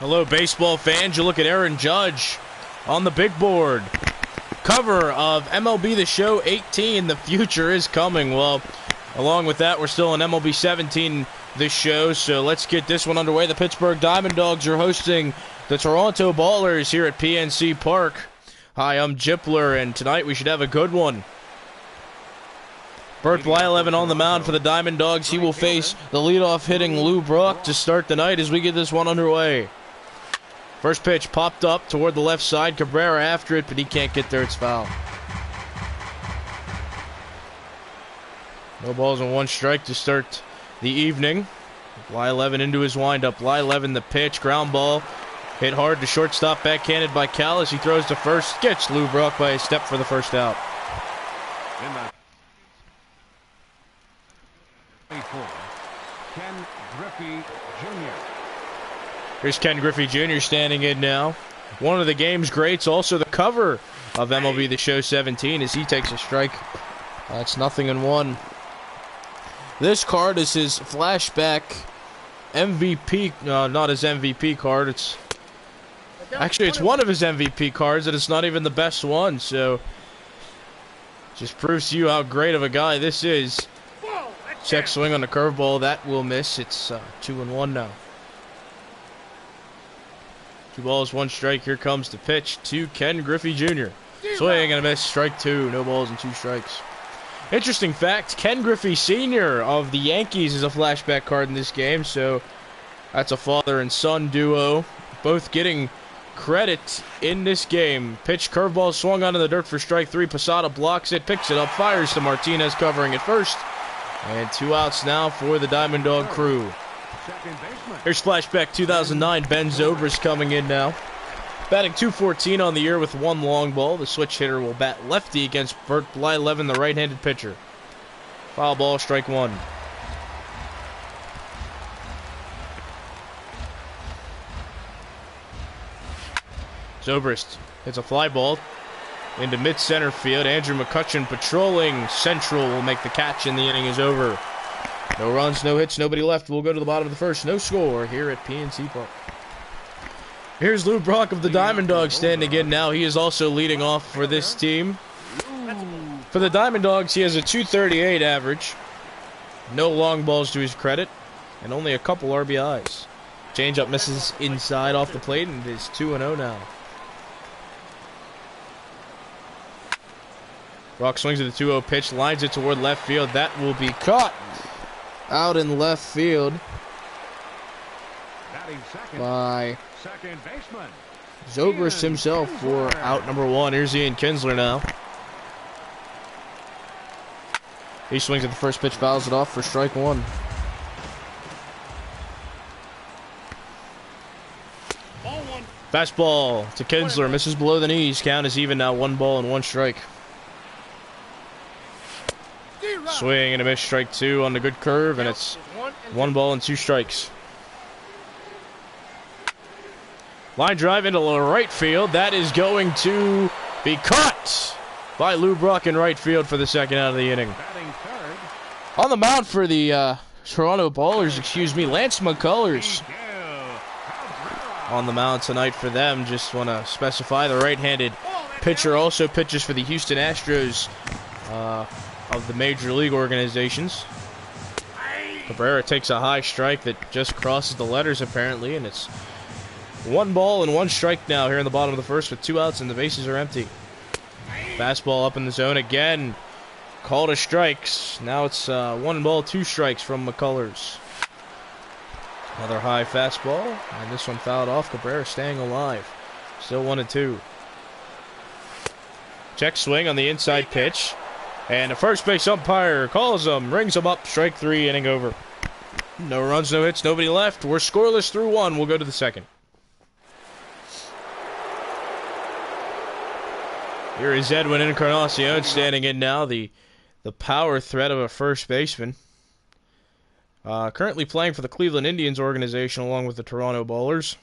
Hello, baseball fans. You look at Aaron Judge on the big board. Cover of MLB The Show 18, The Future is Coming. Well, along with that, we're still on MLB 17 this show, so let's get this one underway. The Pittsburgh Diamond Dogs are hosting the Toronto Ballers here at PNC Park. Hi, I'm Jipler, and tonight we should have a good one. Bert Blyleven on the mound for the Diamond Dogs. He will face the leadoff hitting Lou Brock to start the night as we get this one underway. First pitch popped up toward the left side. Cabrera after it, but he can't get there. It's foul. No balls and one strike to start the evening. Blyleven into his windup. Blyleven the pitch. Ground ball. Hit hard to shortstop. Backhanded by Callis. He throws to first. Gets Lou Brock by a step for the first out. Ken Griffey Jr. Here's Ken Griffey Jr. standing in now. One of the game's greats, also the cover of MLB The Show 17 as he takes a strike. That's 0-1. This card is his flashback MVP, not his MVP card. It's one of his MVP cards, and it's not even the best one, so just proves to you how great of a guy this is. Check swing on the curveball, that will miss. It's 2-1 now. 2 balls, 1 strike. Here comes the pitch to Ken Griffey Jr. Swing and a miss. Strike 2. No balls and 2 strikes. Interesting fact, Ken Griffey Sr. of the Yankees is a flashback card in this game, so that's a father and son duo, both getting credit in this game. Pitch, curveball, swung onto the dirt for strike 3. Posada blocks it, picks it up, fires to Martinez covering at first. And 2 outs now for the Diamond Dog crew. Here's flashback 2009. Ben Zobrist coming in now. Batting .214 on the year with 1 long ball. The switch hitter will bat lefty against Bert Blyleven, the right-handed pitcher. Foul ball, strike 1. Zobrist hits a fly ball into mid-center field. Andrew McCutcheon patrolling central will make the catch, and the inning is over. No runs, no hits, nobody left. We'll go to the bottom of the first. No score here at PNC Park. Here's Lou Brock of the Diamond Dogs standing in now. He is also leading off for this team. For the Diamond Dogs, he has a .238 average. No long balls to his credit, and only a couple RBIs. Changeup misses inside off the plate, and it is 2-0 now. Brock swings at the 2-0 pitch, lines it toward left field. That will be caught out in left field by Zobrist himself for out number 1. Here's Ian Kinsler now. He swings at the first pitch, fouls it off for strike 1. Fastball to Kinsler, misses below the knees. Count is even now, 1 ball and 1 strike. Swing and a miss, strike 2 on the good curve, and it's 1 ball and 2 strikes. Line drive into right field. That is going to be caught by Lou Brock in right field for the second out of the inning. On the mound for the Toronto Ballers, Lance McCullers on the mound tonight for them. Just want to specify the right-handed pitcher also pitches for the Houston Astros of the major league organizations. Cabrera takes a high strike that just crosses the letters apparently, and it's 1 ball and 1 strike now here in the bottom of the first with 2 outs and the bases are empty. Fastball up in the zone again. Call to strikes. Now it's 1 ball, 2 strikes from McCullers. Another high fastball, and this one fouled off. Cabrera staying alive. Still 1-2. Check swing on the inside pitch. And the first base umpire calls him, rings him up, strike 3, inning over. No runs, no hits, nobody left. We're scoreless through 1. We'll go to the second. Here is Edwin Encarnacion standing in now, the power threat of a first baseman. Currently playing for the Cleveland Indians organization along with the Toronto Ballers.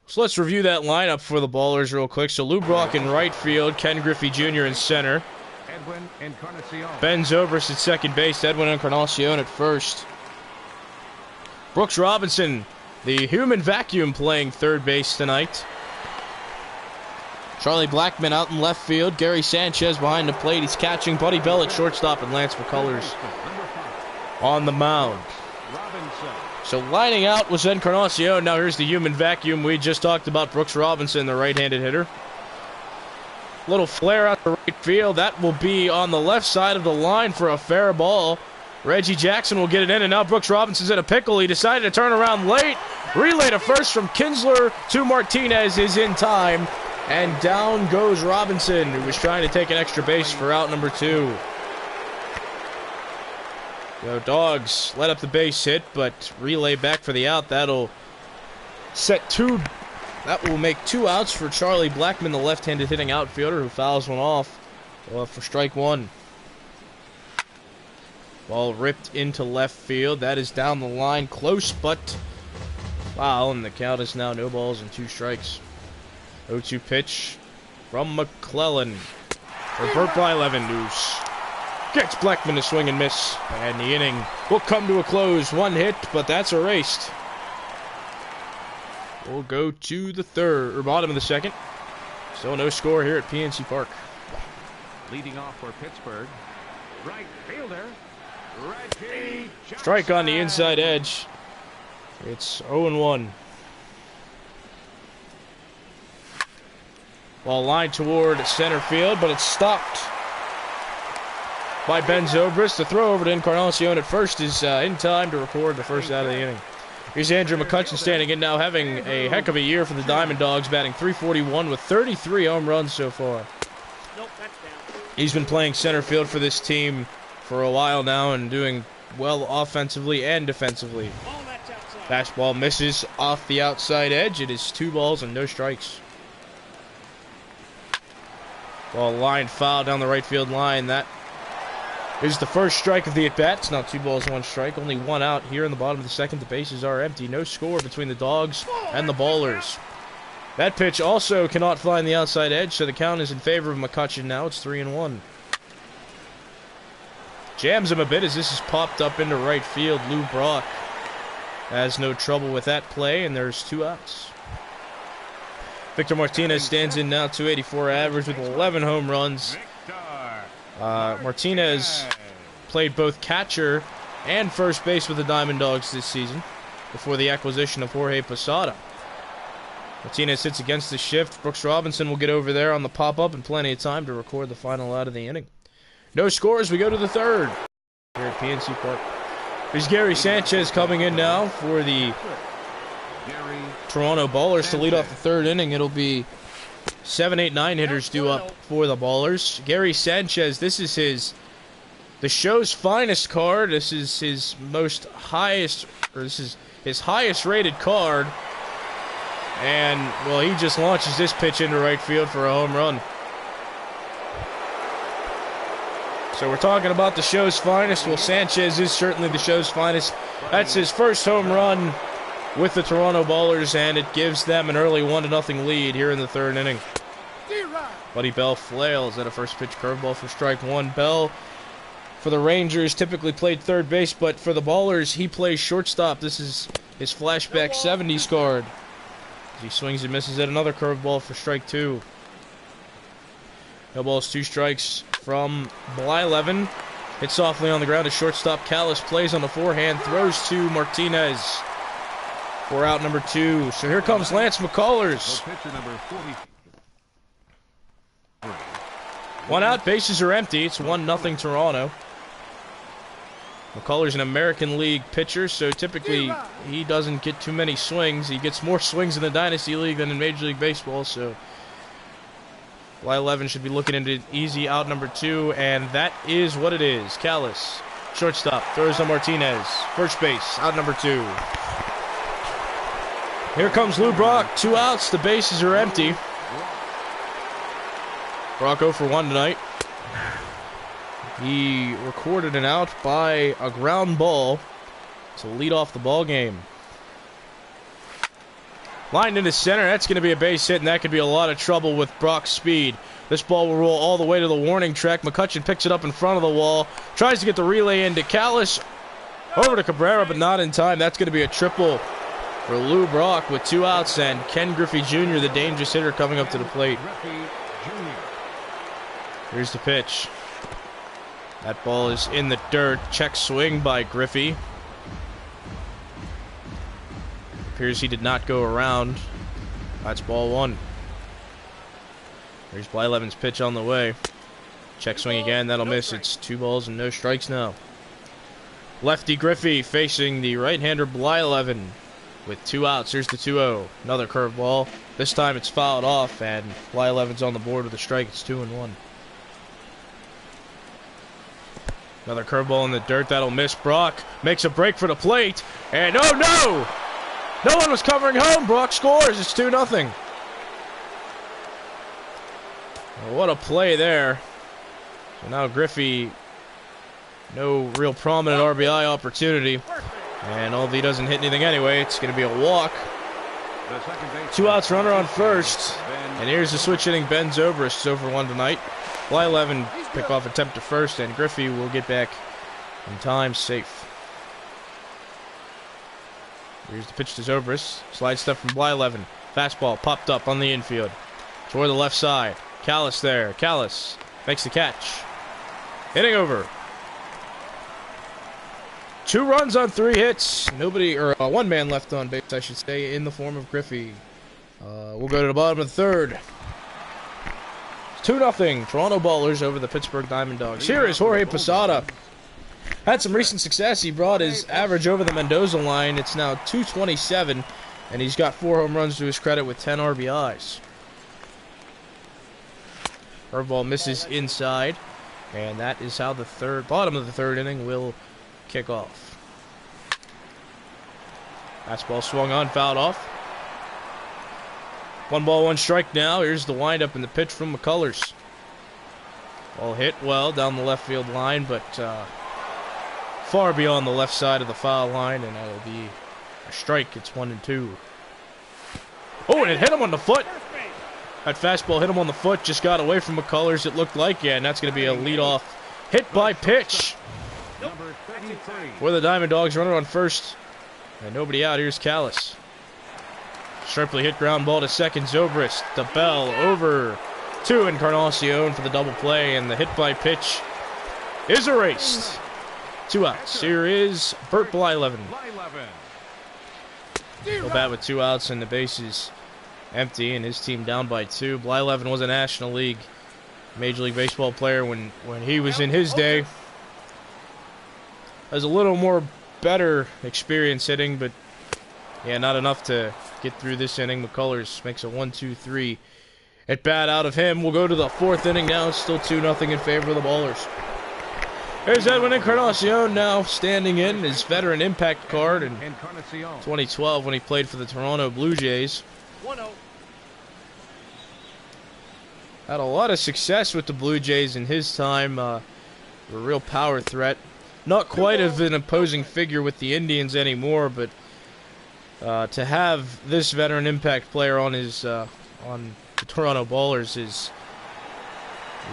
So let's review that lineup for the Ballers real quick. So Lou Brock in right field, Ken Griffey Jr. in center, Edwin Encarnacion. Ben Zobrist at second base. Edwin Encarnacion at first. Brooks Robinson, the human vacuum, playing third base tonight. Charlie Blackmon out in left field. Gary Sanchez behind the plate. He's catching. Buddy Bell at shortstop, and Lance McCullers on the mound. So lining out was Encarnacion. Now here's the human vacuum. We just talked about Brooks Robinson, the right-handed hitter. Little flare out the right field. That will be on the left side of the line for a fair ball. Reggie Jackson will get it in, and now Brooks Robinson's in a pickle. He decided to turn around late. Relay to first from Kinsler to Martinez is in time. And down goes Robinson, who was trying to take an extra base for out number 2. So Dawgs let up the base hit, but relay back for the out. That'll set 2. That will make 2 outs for Charlie Blackmon, the left-handed hitting outfielder, who fouls one off for strike 1. Ball ripped into left field. That is down the line, close, but foul, and the count is now no balls and 2 strikes. 0-2 pitch from McClellan for Burt Blyleven, who gets Blackmon to swing and miss. And the inning will come to a close. 1 hit, but that's erased. We'll go to the bottom of the second. Still no score here at PNC Park. Leading off for Pittsburgh, right fielder, Reggie Jackson. Strike on the inside edge. It's 0-1. Ball lined toward center field, but it's stopped by Ben Zobrist. The throw over to Encarnacion at first is in time to record the first out of the inning. Here's Andrew McCutchen standing in now, having a heck of a year for the Diamond Dogs, batting .341 with 33 home runs so far. He's been playing center field for this team for a while now and doing well offensively and defensively. Fastball misses off the outside edge. It is 2 balls and no strikes. Ball line foul down the right field line. That is the first strike of the at-bat. It's now 2 balls, 1 strike. Only 1 out here in the bottom of the second. The bases are empty. No score between the Dogs and the Ballers. That pitch also cannot find the outside edge, so the count is in favor of McCutchen now. It's 3-1. Jams him a bit as this is popped up into right field. Lou Brock has no trouble with that play, and there's 2 outs. Victor Martinez stands in now, .284 average with 11 home runs. Martinez played both catcher and first base with the Diamond Dogs this season before the acquisition of Jorge Posada. Martinez hits against the shift. Brooks Robinson will get over there on the pop-up and plenty of time to record the final out of the inning. No scores. We go to the third here at PNC Park. There's Gary Sanchez coming in now for the Toronto Ballers to lead off the third inning. It'll be 7, 8, 9 hitters due up for the Ballers. Gary Sanchez, this is the show's finest card. This is his highest rated card. And, well, he just launches this pitch into right field for a home run. So we're talking about the show's finest. Well, Sanchez is certainly the show's finest. That's his first home run with the Toronto Ballers, and it gives them an early 1-0 lead here in the third inning. Buddy Bell flails at a first pitch curveball for strike 1. Bell, for the Rangers, typically played third base, but for the Ballers, he plays shortstop. This is his flashback 70s card. He swings and misses at another curveball for strike 2. No balls, 2 strikes from Blyleven. Hit softly on the ground. A shortstop Callis plays on the forehand, throws to Martinez for out number 2. So here comes Lance McCullers. 1 out, bases are empty. It's 1-0 Toronto. McCullers an American League pitcher, so typically he doesn't get too many swings. He gets more swings in the Dynasty League than in Major League Baseball, so Blyleven should be looking into easy out number 2, and that is what it is. Callis, shortstop, throws to Martinez. First base, out number 2. Here comes Lou Brock, 2 outs, the bases are empty. Brock 0 for 1 tonight. He recorded an out by a ground ball to lead off the ball game. Lined into center. That's going to be a base hit, and that could be a lot of trouble with Brock's speed. This ball will roll all the way to the warning track. McCutcheon picks it up in front of the wall. Tries to get the relay into Callis. Over to Cabrera, but not in time. That's going to be a triple for Lou Brock with 2 outs, and Ken Griffey Jr., the dangerous hitter, coming up to the plate. Here's the pitch. That ball is in the dirt. Check swing by Griffey. Appears he did not go around. That's ball 1. There's Blyleven's pitch on the way. Check swing again. That'll miss. It's 2 balls and no strikes now. Lefty Griffey facing the right-hander Blyleven with 2 outs. Here's the 2-0. Another curveball. This time it's fouled off, and Blyleven's on the board with a strike. It's 2-1. Another curveball in the dirt. That'll miss. Brock makes a break for the plate. And oh no! No one was covering home. Brock scores. It's 2-0. Well, what a play there. So now Griffey, no real prominent RBI opportunity. And although he doesn't hit anything anyway, it's going to be a walk. 2 outs, runner on first. And here's the switch hitting Ben Zobrist. 0 for 1 tonight. Blyleven pick off attempt to first, and Griffey will get back in time safe. Here's the pitch to Zobrist. Slide step from Blyleven. Fastball popped up on the infield. Toward the left side. Callis there. Callis makes the catch. Hitting over. 2 runs on 3 hits. Nobody, or 1 man left on base, I should say, in the form of Griffey. We'll go to the bottom of the 3rd. 2-0. Toronto Ballers over the Pittsburgh Diamond Dogs. Here is Jorge Posada. Had some recent success. He brought his average over the Mendoza line. It's now 227, and he's got 4 home runs to his credit with 10 RBIs. Curveball misses inside, and that is how the bottom of the 3rd inning will kick off. Fastball swung on, fouled off. 1 ball, 1 strike now. Here's the windup and the pitch from McCullers. Ball hit well down the left field line, but far beyond the left side of the foul line, and that'll be a strike. It's 1-2. Oh, and it hit him on the foot. That fastball hit him on the foot, just got away from McCullers, it looked like, yeah, and that's going to be a leadoff hit by pitch. For the Diamond Dogs, runner on first, and nobody out. Here's Callis. Sharply hit ground ball to second. Zobrist. The bell over to Encarnacion for the double play, and the hit by pitch is erased. 2 outs. Here is Bert Blyleven. Go bat with 2 outs and the bases empty, and his team down by 2. Blyleven was a National League Major League Baseball player when he was in his day. Has a little more better experience hitting, but yeah, not enough to get through this inning. McCullers makes a 1-2-3 at bat out of him. We'll go to the 4th inning now. It's still 2-0 in favor of the Ballers. There's Edwin Encarnacion now standing in his veteran impact card in 2012 when he played for the Toronto Blue Jays. 1-0. Had a lot of success with the Blue Jays in his time. A real power threat. Not quite of an opposing figure with the Indians anymore, but to have this veteran impact player on his on the Toronto Ballers is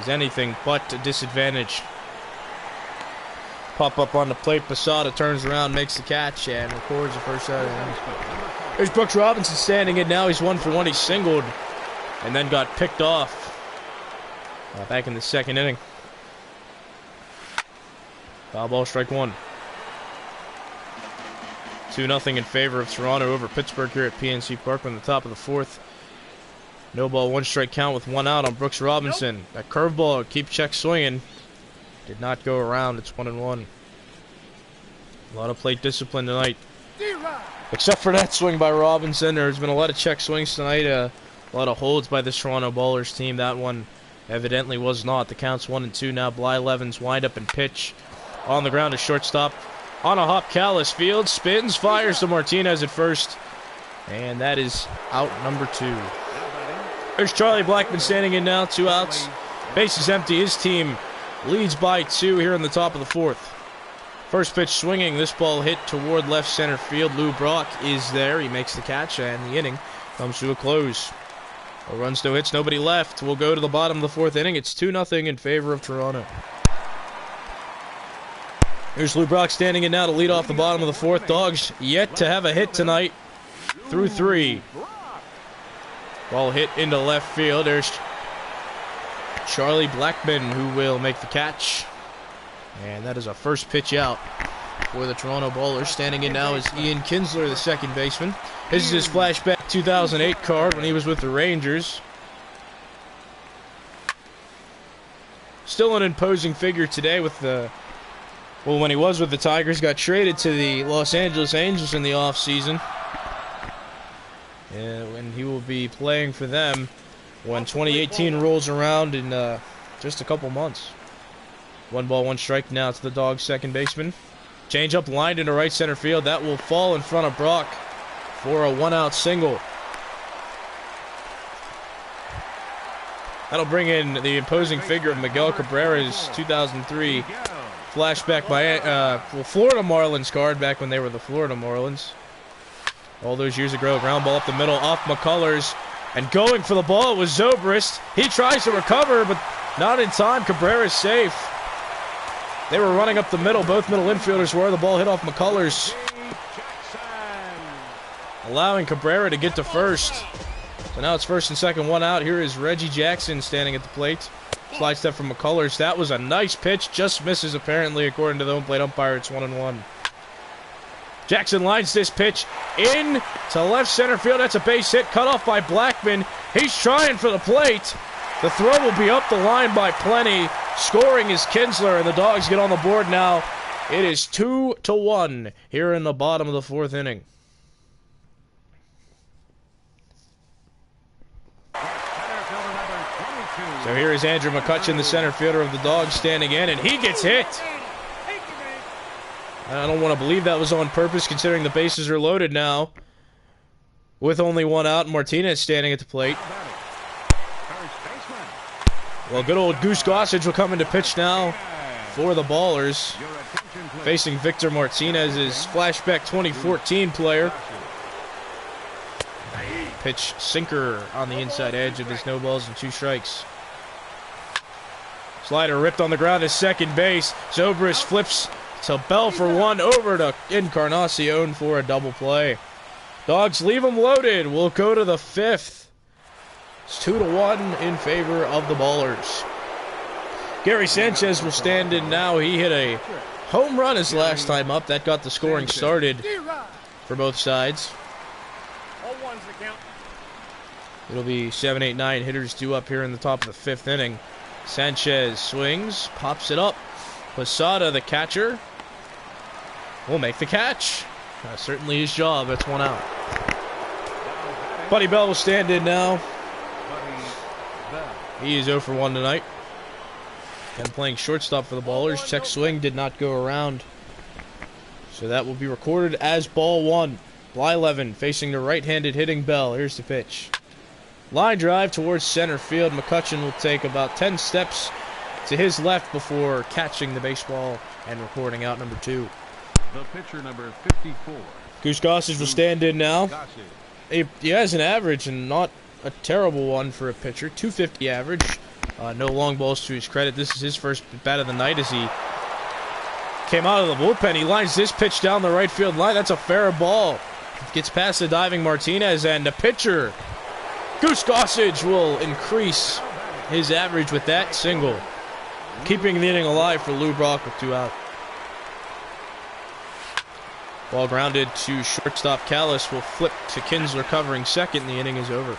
anything but a disadvantage. Pop up on the plate. Posada turns around, makes the catch, and records the first out of the inning. There's Brooks Robinson standing in now. He's 1 for 1. He singled and then got picked off back in the 2nd inning. Foul ball, strike 1. 2-0 in favor of Toronto over Pittsburgh here at PNC Park on the top of the 4th. No ball, 1 strike count with 1 out on Brooks Robinson. That curveball, keep check swinging. Did not go around. It's 1-1. A lot of plate discipline tonight. Except for that swing by Robinson. There's been a lot of check swings tonight. A lot of holds by this Toronto Ballers team. That one evidently was not. The count's 1-2 now. Blyleven's wind up and pitch on the ground to shortstop. On a hop, Callis fields, spins, fires to Martinez at first. And that is out number 2. There's Charlie Blackman standing in now. 2 outs. Base is empty. His team leads by 2 here in the top of the 4th. First pitch swinging. This ball hit toward left center field. Lou Brock is there. He makes the catch, and the inning comes to a close. A runs, no hits, nobody left. We'll go to the bottom of the fourth inning. It's 2-0 in favor of Toronto. Here's Lou Brock standing in now to lead off the bottom of the fourth. Dawgs yet to have a hit tonight through 3. Ball hit into left field. There's Charlie Blackman who will make the catch. And that is a first pitch out for the Toronto Bowlers. Standing in now is Ian Kinsler, the second baseman. This is his flashback 2008 card when he was with the Rangers. Still an imposing figure today with the... Well, when he was with the Tigers, got traded to the Los Angeles Angels in the offseason. And he will be playing for them when 2018 rolls around in just a couple months. 1 ball, 1 strike now to the Dawgs second baseman. Change up lined into right center field. That will fall in front of Brock for a 1-out single. That'll bring in the imposing figure of Miguel Cabrera's 2003 flashback by Florida Marlins card back when they were the Florida Marlins. All those years ago, ground ball up the middle off McCullers. And going for the ball was Zobrist. He tries to recover, but not in time. Cabrera's safe. They were running up the middle. Both middle infielders were. The ball hit off McCullers, allowing Cabrera to get to first. So now it's first and second, 1 out. Here is Reggie Jackson standing at the plate. Slide step from McCullers. That was a nice pitch. Just misses, apparently, according to the home plate umpire. It's 1-1. Jackson lines this pitch in to left center field. That's a base hit, cut off by Blackman. He's trying for the plate. The throw will be up the line by plenty. Scoring is Kinsler, and the Dawgs get on the board now. It is 2-1 here in the bottom of the fourth inning. So here is Andrew McCutcheon, the center fielder of the Dawgs, standing in, and he gets hit. I don't want to believe that was on purpose, considering the bases are loaded now. With only 1 out, Martinez standing at the plate. Well, good old Goose Gossage will come into pitch now for the Ballers, facing Victor Martinez, his flashback 2014 player. Pitch sinker on the inside edge of his no balls and 2 strikes. Slider ripped on the ground at second base. Zobrist flips to Bell for 1, over to Encarnacion for a double play. Dawgs leave them loaded. We'll go to the 5th. It's 2-1 in favor of the Ballers. Gary Sanchez will stand in now. He hit a home run his last time up. That got the scoring started for both sides. It'll be 7, 8, 9 hitters due up here in the top of the 5th inning. Sanchez swings, pops it up. Posada, the catcher, will make the catch. Certainly his job. That's 1 out. Buddy Bell will stand in now. He is 0 for 1 tonight. And playing shortstop for the Ballers. Check swing did not go around. So that will be recorded as ball 1. Blyleven facing the right-handed hitting Bell. Here's the pitch. Line drive towards center field. McCutcheon will take about 10 steps to his left before catching the baseball and recording out number 2. The pitcher, number 54. Goose Gossage will stand in now. He has an average and not a terrible one for a pitcher. 250 average. No long balls to his credit. This is his first bat of the night as he came out of the bullpen. He lines this pitch down the right field line. That's a fair ball. Gets past the diving Martinez, and the pitcher, Goose Gossage, will increase his average with that single, keeping the inning alive for Lou Brock with 2 out. Ball grounded to shortstop. Callis will flip to Kinsler covering second, and the inning is over.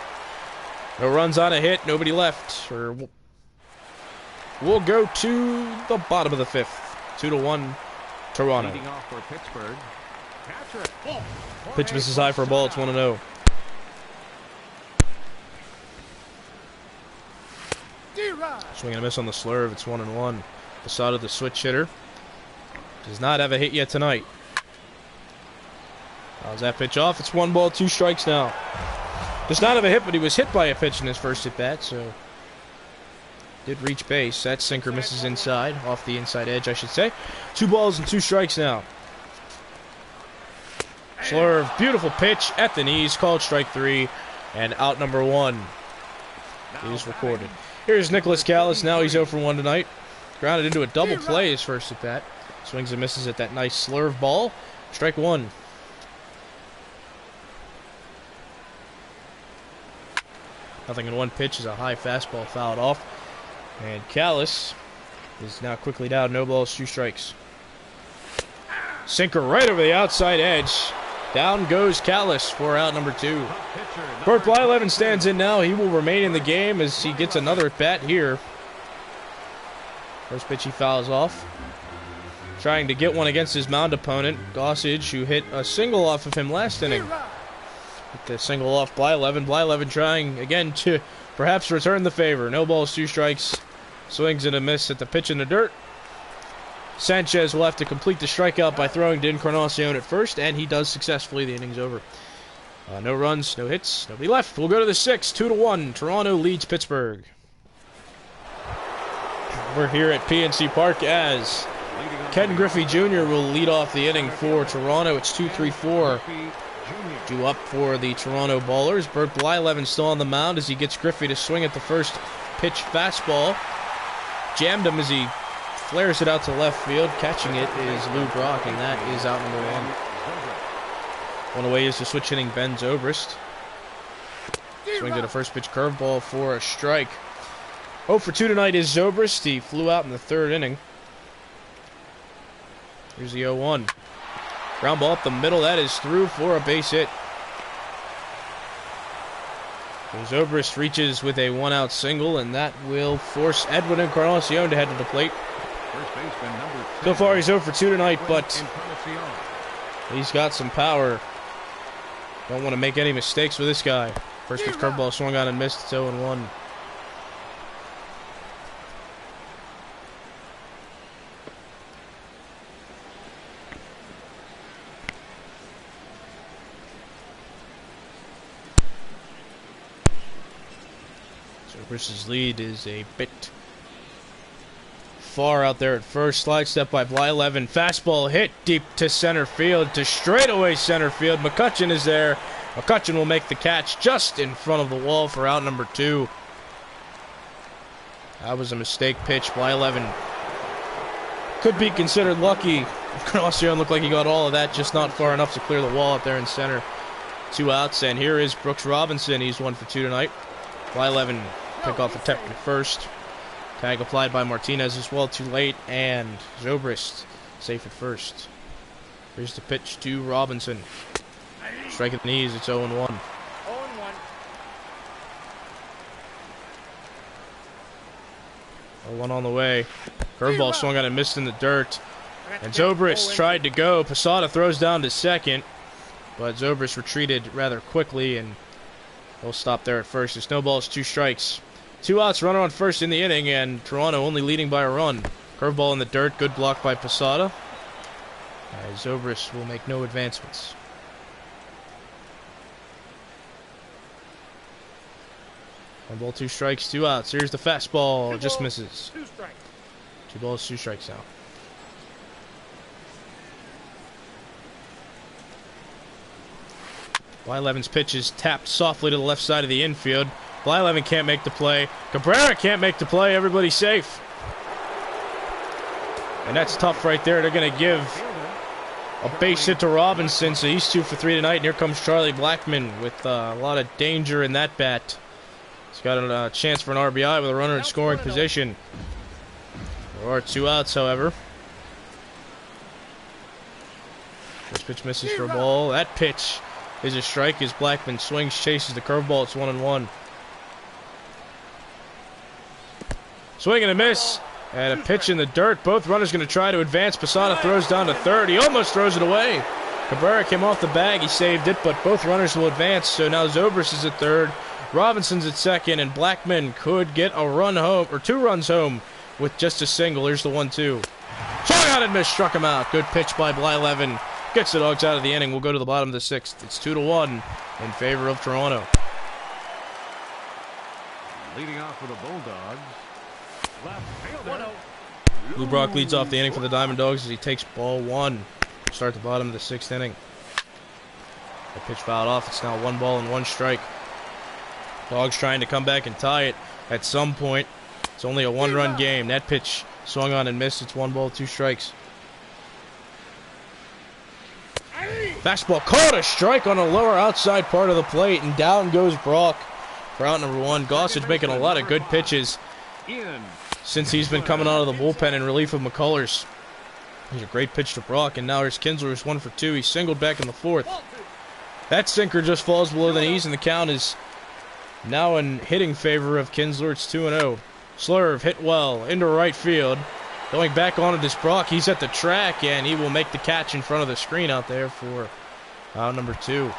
No runs on a hit, nobody left. We'll go to the bottom of the 5th. 2-1 Toronto. Leading off for Pittsburgh. Pitch misses high for a ball. It's 1-0. Swing and a miss on the slurve. It's 1-1. Posada, the switch hitter, does not have a hit yet tonight. How's that pitch off? It's 1 ball, 2 strikes now. Does not have a hit, but he was hit by a pitch in his first at bat, so did reach base. That sinker misses inside, off the inside edge, I should say. 2 balls and 2 strikes now. Slurve, beautiful pitch at the knees, called strike 3. And out number 1 is recorded. Here's Nicholas Callis. Now he's 0 for 1 tonight. Grounded into a double play his first at bat. Swings and misses at that nice slurve ball. Strike 1. Nothing in 1 pitch is a high fastball fouled off. And Callis is now quickly down. No balls, 2 strikes. Sinker right over the outside edge. Down goes Callis for out number 2. Bert Blyleven stands in now. He will remain in the game as he gets another at bat here. First pitch he fouls off. Trying to get one against his mound opponent, Gossage, who hit a single off of him last inning. Hit the single off Blyleven. Blyleven trying again to perhaps return the favor. No balls, 2 strikes. Swings and a miss at the pitch in the dirt. Sanchez will have to complete the strikeout by throwing to Encarnacion at first, and he does successfully. The inning's over. No runs, no hits, nobody left. We'll go to the 6th, 2-1. Toronto leads Pittsburgh. We're here at PNC Park as Ken Griffey Jr. will lead off the inning for Toronto. It's 2-3-4. Due up for the Toronto Ballers. Bert Blyleven still on the mound as he gets Griffey to swing at the first pitch fastball. Jammed him as he flares it out to left field. Catching it is Lou Brock, and that is out number 1. One away is the switch hitting Ben Zobrist. Swings at a first pitch curveball for a strike. 0 for 2 tonight is Zobrist. He flew out in the 3rd inning. Here's the 0-1. Ground ball up the middle. That is through for a base hit. Zobrist reaches with a 1-out single, and that will force Edwin Encarnacion to head to the plate. So far he's 0 for 2 tonight, but he's got some power. Don't want to make any mistakes with this guy. First pitch curveball swung on and missed. It's 0-1. Zobrist's lead is a bit far out there at first. Slide step by Blyleven. Fastball hit deep to center field, to straightaway center field. McCutcheon is there. McCutcheon will make the catch just in front of the wall for out number 2. That was a mistake pitch. Blyleven could be considered lucky. Encarnacion looked like he got all of that, just not far enough to clear the wall up there in center. 2 outs, and here is Brooks Robinson. He's 1 for 2 tonight. Blyleven pick off a tap at first. Tag applied by Martinez as well, too late, and Zobrist safe at first. Here's the pitch to Robinson. Strike at the knees, it's 0-1. 0-1. One on the way. Curveball swung on and missed in the dirt. And Zobrist tried to go. Posada throws down to second, but Zobrist retreated rather quickly, and he'll stop there at first. It's no balls, 2 strikes. 2 outs, runner on first in the inning, and Toronto only leading by a run. Curveball in the dirt, good block by Posada. Zobrist will make no advancements. One ball, 2 strikes, 2 outs. Here's the fastball, just misses. 2 strikes. 2 balls, 2 strikes now. Blyleven's pitch is tapped softly to the left side of the infield. Blyleven can't make the play. Cabrera can't make the play. Everybody's safe. And that's tough right there. They're going to give a base hit to Robinson, so he's 2 for 3 tonight. And here comes Charlie Blackmon with a lot of danger in that bat. He's got a chance for an RBI with a runner in scoring position. There are 2 outs, however. First pitch misses for a ball. That pitch is a strike as Blackmon swings, chases the curveball. It's 1-1. Swing and a miss, and a pitch in the dirt. Both runners going to try to advance. Posada throws down to third. He almost throws it away. Cabrera came off the bag. He saved it, but both runners will advance. So now Zobrist is at third. Robinson's at second, and Blackmon could get a run home, or 2 runs home, with just a single. Here's the 1-2. Swung out and missed, struck him out. Good pitch by Blyleven. Gets the Dogs out of the inning. We'll go to the bottom of the 6th. It's 2-1 in favor of Toronto. Leading off for the Bulldogs. Lou Brock leads off the inning for the Diamond Dogs as he takes ball 1. Start the bottom of the 6th inning. The pitch fouled off. It's now 1 ball and 1 strike. Dawgs trying to come back and tie it at some point. It's only a one-run game. That pitch swung on and missed. It's 1 ball, 2 strikes. Fastball caught a strike on the lower outside part of the plate, and down goes Brock for out number 1. Gossage making a lot of good pitches since he's been coming out of the bullpen in relief of McCullers. Here's a great pitch to Brock, and now here's Kinsler, who's 1 for 2. He's singled back in the 4th. That sinker just falls below the knees, and the count is now in hitting favor of Kinsler. It's 2-0. Slurve hit well into right field. Going back onto this Brock, he's at the track, and he will make the catch in front of the screen out there for out number 2.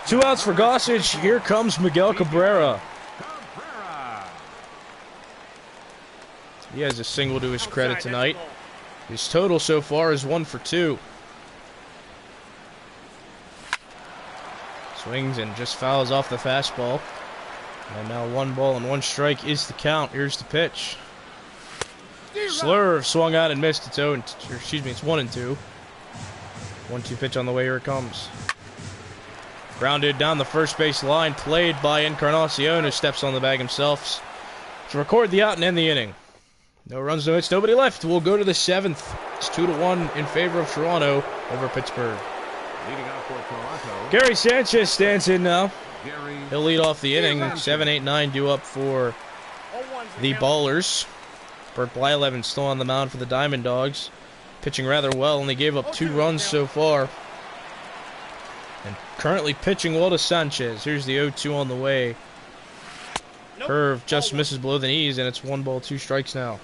2 outs for Gossage. Here comes Miguel Cabrera. He has a single to his credit tonight. His total so far is 1 for 2. Swings and just fouls off the fastball. And now 1 ball and 1 strike is the count. Here's the pitch. Slurve swung out and missed. It's 1-2. 1-2 pitch on the way. Here it comes. Grounded down the first base line. Played by Encarnacion, who steps on the bag himself to record the out and end the inning. No runs, no hits, nobody left. We'll go to the 7th. It's 2-1 in favor of Toronto over Pittsburgh. Leading off for Toronto. Gary Sanchez stands in now. He'll lead off the inning. 7, 8, 9 due up for the Ballers. Bert Blyleven still on the mound for the Diamond Dogs. Pitching rather well, only gave up 2 runs so far. And currently pitching well to Sanchez. Here's the 0-2 on the way. Curve just misses below the knees, and it's 1 ball, 2 strikes now.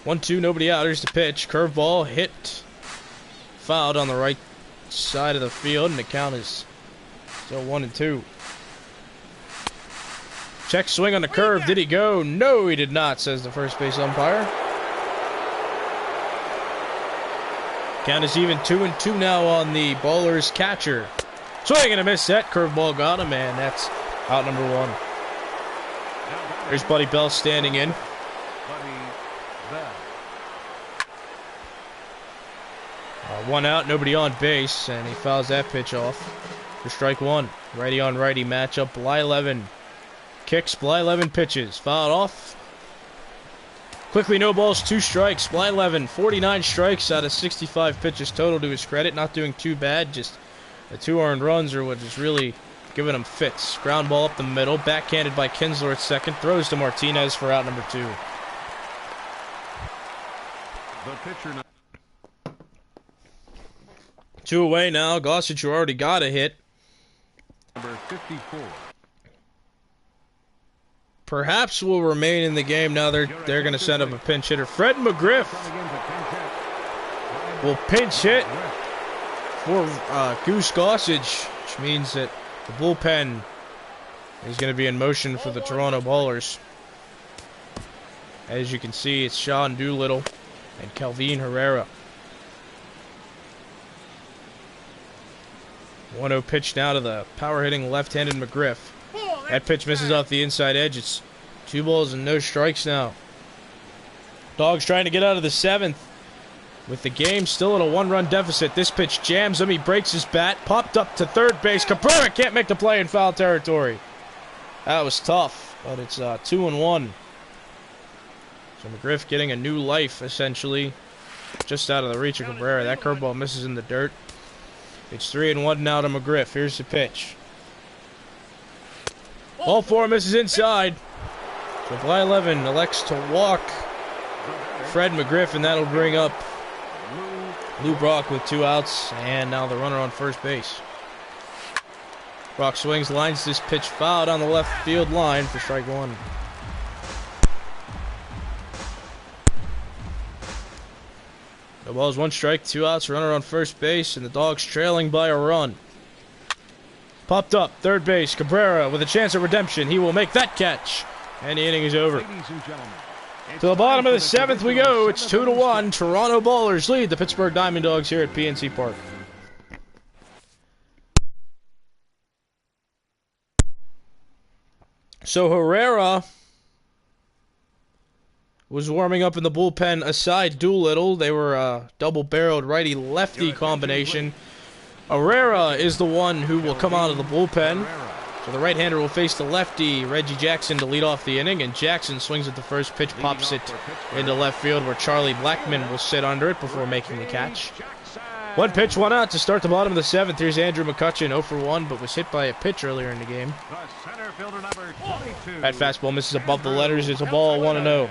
1-2, nobody out. Here's the pitch. Curveball hit. Fouled on the right side of the field, and the count is still 1-2. Check swing on the curve. Did he go? No, he did not, says the first base umpire. Count is even 2-2 now on the Ballers catcher. Swing and a miss. That curveball got him, and that's out number 1. There's Buddy Bell standing in. 1 out, nobody on base, and he fouls that pitch off for strike 1. Righty on righty matchup. Blyleven kicks, Blyleven pitches. Fouled off. Quickly, no balls, 2 strikes. Blyleven, 49 strikes out of 65 pitches total to his credit. Not doing too bad, just the 2 earned runs are what is really giving him fits. Ground ball up the middle, backhanded by Kinsler at second. Throws to Martinez for out number 2. The pitcher now. 2 away now. Gossage, who already got a hit. Number 54. Perhaps will remain in the game now. They're going to send up a pinch hitter. Fred McGriff will pinch hit for Goose Gossage, which means that the bullpen is going to be in motion for the Toronto Ballers. As you can see, it's Sean Doolittle and Calvin Herrera. 1-0 pitch now to the power-hitting left-handed McGriff. That pitch misses off the inside edge. It's 2 balls and no strikes now. Dawgs trying to get out of the 7th. With the game still at a 1-run deficit. This pitch jams him. He breaks his bat. Popped up to third base. Cabrera can't make the play in foul territory. That was tough, but it's 2-1. So McGriff getting a new life, essentially, just out of the reach of Cabrera. That curveball misses in the dirt. It's 3-1 now to McGriff. Here's the pitch. Ball 4 misses inside. So Blyleven elects to walk Fred McGriff, and that'll bring up Lou Brock with 2 outs, and now the runner on first base. Brock swings, lines this pitch foul down the left field line for strike 1. No balls, 1 strike, 2 outs, runner on first base, and the Dogs trailing by a run. Popped up, third base, Cabrera with a chance at redemption. He will make that catch, and the inning is over. To the bottom of the 7th we go. It's 2-1. Toronto Ballers lead the Pittsburgh Diamond Dogs here at PNC Park. So Herrera was warming up in the bullpen aside Doolittle. They were a double-barreled righty-lefty combination. Herrera is the one who will come out of the bullpen. So the right-hander will face the lefty, Reggie Jackson, to lead off the inning, and Jackson swings at the first pitch, pops it into left field, where Charlie Blackmon will sit under it before making the catch. One pitch, one out to start the bottom of the seventh. Here's Andrew McCutcheon, 0 for 1, but was hit by a pitch earlier in the game. That fastball misses above the letters. It's a ball, 1-0.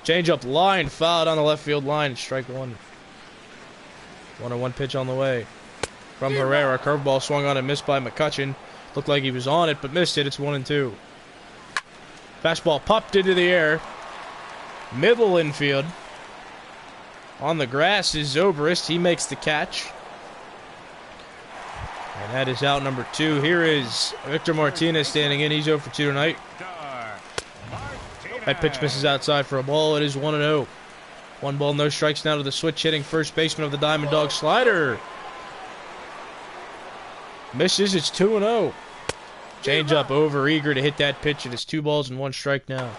Change-up line, fouled on the left field line, strike one. 1-1 pitch on the way. From Herrera, curveball swung on and missed by McCutcheon. Looked like he was on it, but missed it. It's 1-2. Fastball popped into the air. Middle infield. On the grass is Zobrist. He makes the catch. And that is out number 2. Here is Victor Martinez standing in. He's 0 for 2 tonight. That pitch misses outside for a ball. It is 1-0. 1 ball, no strikes now to the switch hitting first baseman of the Diamond Dogs, Slider. Misses, it's 2-0. Change up, over eager to hit that pitch. It is 2 balls and 1 strike now.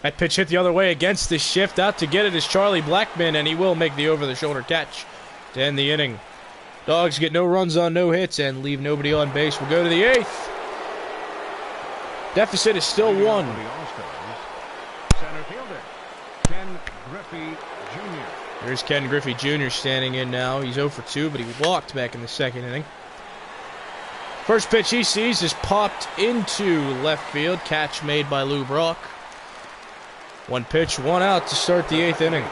That pitch hit the other way against the shift. Out to get it is Charlie Blackmon, and he will make the over-the-shoulder catch to end the inning. Dogs get no runs on no hits and leave nobody on base. We'll go to the 8th. Deficit is still 1. Center fielder, Ken Griffey Jr. There's Ken Griffey Jr. standing in now. He's 0 for 2, but he walked back in the second inning. First pitch he sees is popped into left field. Catch made by Lou Brock. 1 pitch, 1 out to start the 8th inning.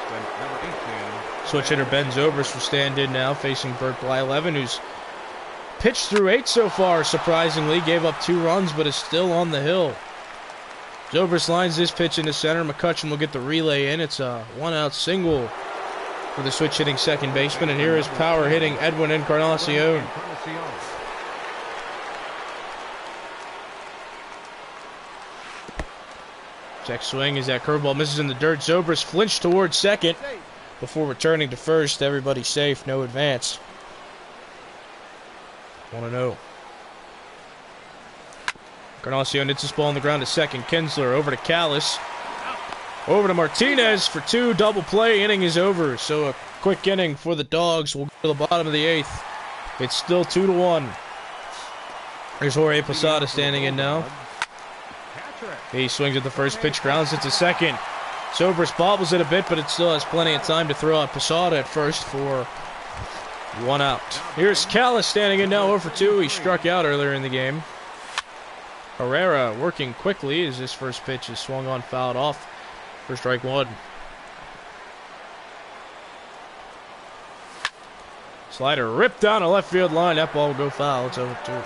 Switch hitter Ben Zobrist will stand in now, facing Bert Blyleven, who's pitched through 8 so far, surprisingly. Gave up 2 runs, but is still on the hill. Zobrist lines this pitch into center. McCutcheon will get the relay in. It's a 1-out single for the switch hitting second baseman. And here is power hitting Edwin Encarnacion. Check swing as that curveball misses in the dirt. Zobrist flinched towards second before returning to first. Everybody safe, no advance. 1-0. Encarnacion hits this ball on the ground to second. Kinsler over to Callis. Over to Martinez for 2. Double play. Inning is over. So a quick inning for the Dogs. We'll go to the bottom of the 8th. It's still 2-1. There's Jorge Posada standing in now. He swings at the first pitch, grounds it to second. Zobrist bobbles it a bit, but it still has plenty of time to throw out Posada at first for 1 out. Here's Callis standing in now, 0 for 2. He struck out earlier in the game. Herrera working quickly as this first pitch is swung on, fouled off for strike 1. Slider ripped down a left field line. That ball will go foul. It's 0 for 2.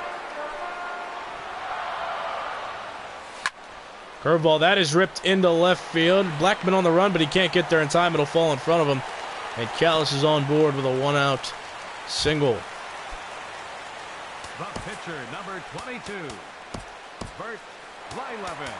Curveball, that is ripped into left field. Blackmon on the run, but he can't get there in time. It'll fall in front of him. And Callis is on board with a 1-out single. The pitcher, number 22, Bert Blyleven.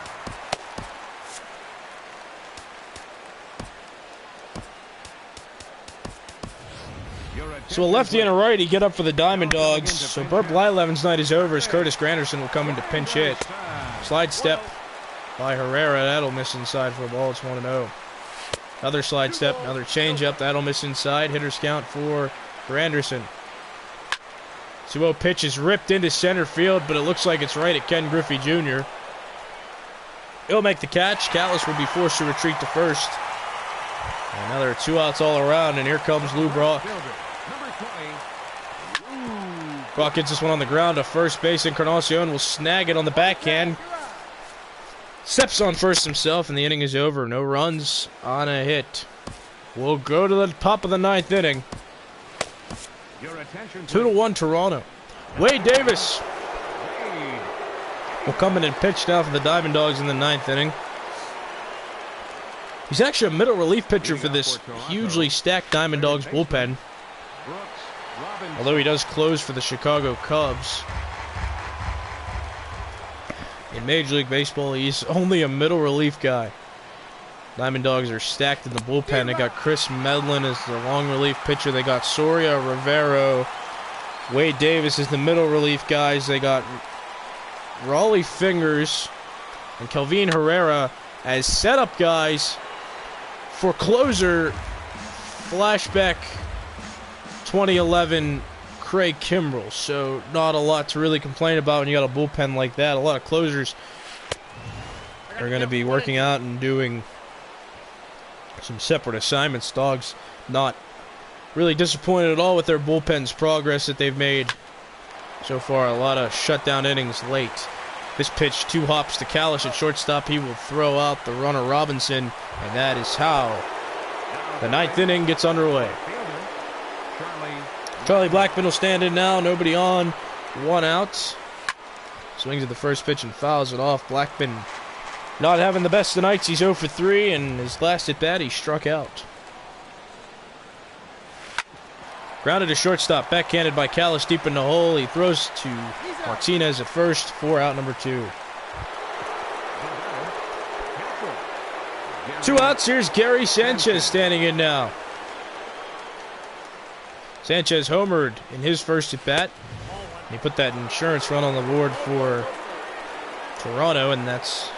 So a lefty and a righty get up for the Diamond Dogs. So Bert Blyleven's night is over as Curtis Granderson will come in to pinch hit. Slide step by Herrera. That'll miss inside for a ball. It's 1-0. Another slide step, another changeup. That'll miss inside. Hitter's count for Granderson. 2-0 pitch is ripped into center field, but it looks like it's right at Ken Griffey Jr. He'll make the catch. Callis will be forced to retreat to first. Another 2 outs all around, and here comes Lou Brock. Brock gets this one on the ground to first base. Encarnacion will snag it on the backhand. Steps on first himself, and the inning is over. No runs on a hit. We'll go to the top of the 9th inning. 2-1 Toronto. Wade Davis will come in and pitch now for the Diamond Dogs in the 9th inning. He's actually a middle relief pitcher for this hugely stacked Diamond Dogs bullpen. Although he does close for the Chicago Cubs. In Major League Baseball, he's only a middle relief guy. Diamond Dogs are stacked in the bullpen. They got Chris Medlin as the long relief pitcher. They got Soria, Rivero, Wade Davis as the middle relief guys. They got Raleigh Fingers and Kelvin Herrera as setup guys for closer, flashback 2011 Craig Kimbrell. So not a lot to really complain about when you got a bullpen like that. A lot of closers are going to be working out and doing some separate assignments. Dawgs not really disappointed at all with their bullpen's progress that they've made so far. A lot of shutdown innings late. This pitch, 2 hops to Kalish at shortstop. He will throw out the runner Robinson, and that is how the 9th inning gets underway. Charlie Blackman will stand in now. Nobody on. 1 out. Swings at the first pitch and fouls it off. Blackman not having the best of nights. He's 0 for 3, and his last at bat he struck out. Grounded to shortstop, backhanded by Kalish deep in the hole. He throws to Martinez at first. 4 out, number 2. 2 outs. Here's Gary Sanchez standing in now. Sanchez homered in his first at bat. He put that insurance run on the board for Toronto, and that's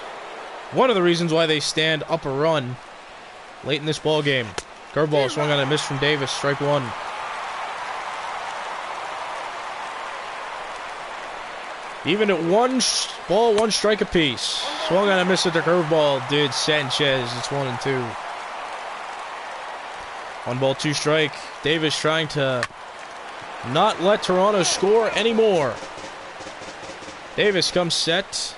one of the reasons why they stand up a run late in this ball game. Curveball swung on a miss from Davis. Strike 1. Even at 1 ball, 1 strike apiece. Swung on a miss at the curveball, did Sanchez. It's 1 and 2. 1 ball, 2 strike. Davis trying to not let Toronto score anymore. Davis comes set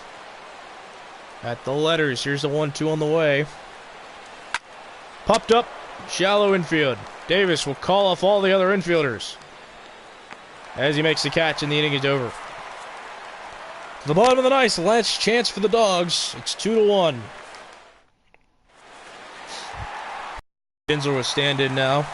at the letters. Here's the 1-2 on the way. Popped up, shallow infield. Davis will call off all the other infielders as he makes the catch, and the inning is over. To the bottom of the ninth, last chance for the Dawgs. It's 2-1. Kinsler will stand in now.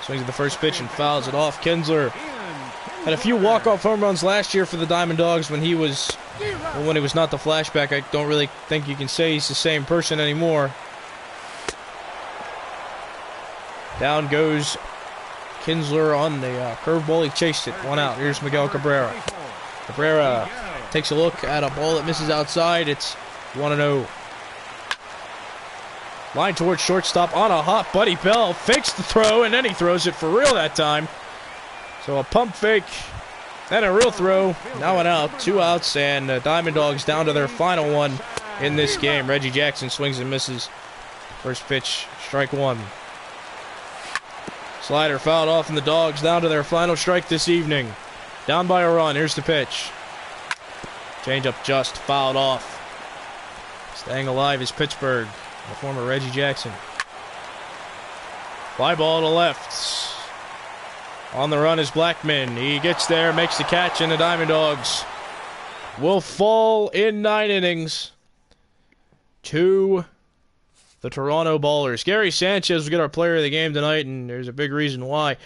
Swings at the first pitch and fouls it off. Kinsler had a few walk-off home runs last year for the Diamond Dogs when he was not the flashback. I don't really think you can say he's the same person anymore. Down goes Kinsler on the curveball. He chased it. 1 out. Here's Miguel Cabrera. Cabrera takes a look at a ball that misses outside. It's 1-0. Line towards shortstop on a hop. Buddy Bell fakes the throw, and then he throws it for real that time. So a pump fake, then a real throw. Now 1 out. 2 outs, and the Diamond Dogs down to their final one in this game. Reggie Jackson swings and misses. First pitch, strike 1. Slider fouled off, and the Dogs down to their final strike this evening. Down by a run. Here's the pitch. Changeup just fouled off. Staying alive is Pittsburgh, the former Reggie Jackson. Fly ball to left. On the run is Blackman. He gets there, makes the catch, and the Diamond Dogs will fall in 9 innings to the Toronto Ballers. Gary Sanchez will get our player of the game tonight, and there's a big reason why.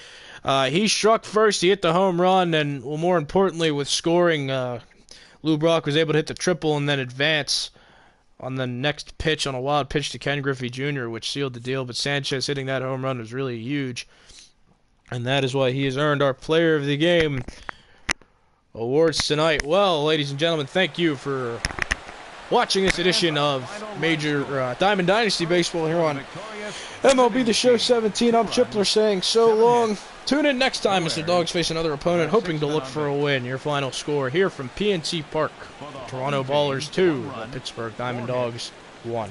He struck first, he hit the home run, and well, more importantly, with scoring, Lou Brock was able to hit the triple and then advance on the next pitch on a wild pitch to Ken Griffey Jr., which sealed the deal. But Sanchez hitting that home run was really huge, and that is why he has earned our player of the game awards tonight. Well, ladies and gentlemen, thank you for watching this edition of Major Diamond Dynasty Baseball here on MLB The Show 17. I'm Chipler saying so long. Tune in next time as the Dogs face another opponent hoping to look for a win. Your final score here from PNC Park. Toronto Ballers 2, Pittsburgh Diamond Dogs 1.